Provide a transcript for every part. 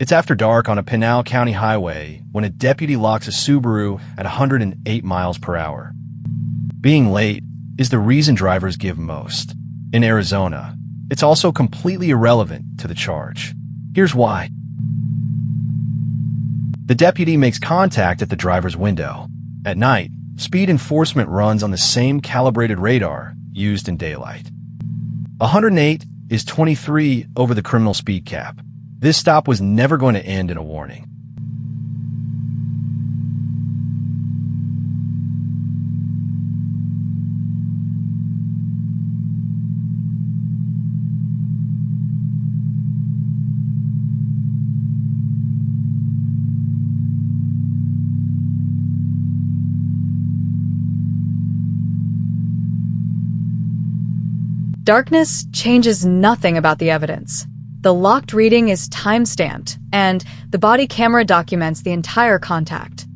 It's after dark on a Pinal County highway when a deputy locks a Subaru at 108 miles per hour. Being late is the reason drivers give most. In Arizona, it's also completely irrelevant to the charge. Here's why. The deputy makes contact at the driver's window. At night, speed enforcement runs on the same calibrated radar used in daylight. 108 is 23 over the criminal speed cap. This stop was never going to end in a warning. Darkness changes nothing about the evidence. The locked reading is time-stamped, and the body camera documents the entire contact.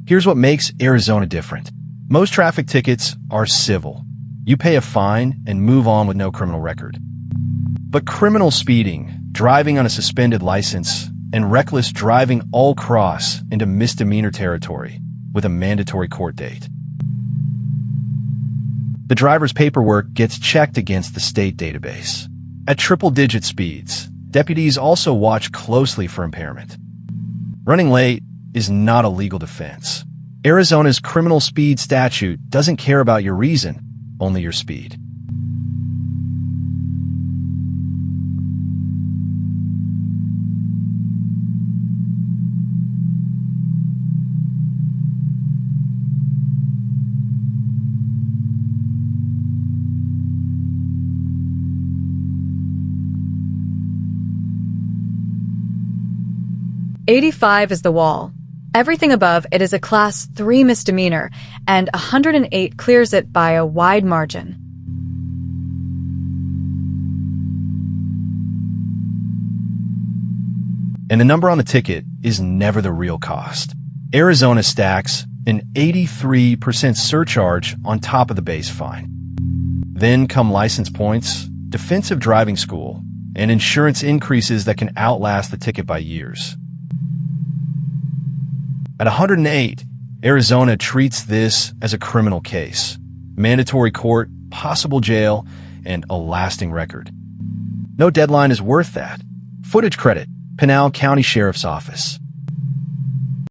Here's what makes Arizona different. Most traffic tickets are civil. You pay a fine and move on with no criminal record. But criminal speeding, driving on a suspended license, and reckless driving all cross into misdemeanor territory with a mandatory court date. The driver's paperwork gets checked against the state database. At triple-digit speeds, deputies also watch closely for impairment. Running late is not a legal defense. Arizona's criminal speed statute doesn't care about your reason, only your speed. "85 is the wall. Everything above it is a Class 3 misdemeanor, and 108 clears it by a wide margin." And the number on the ticket is never the real cost. Arizona stacks an 83% surcharge on top of the base fine. Then come license points, defensive driving school, and insurance increases that can outlast the ticket by years. At 108, Arizona treats this as a criminal case. Mandatory court, possible jail, and a lasting record. No deadline is worth that. Footage credit, Pinal County Sheriff's Office.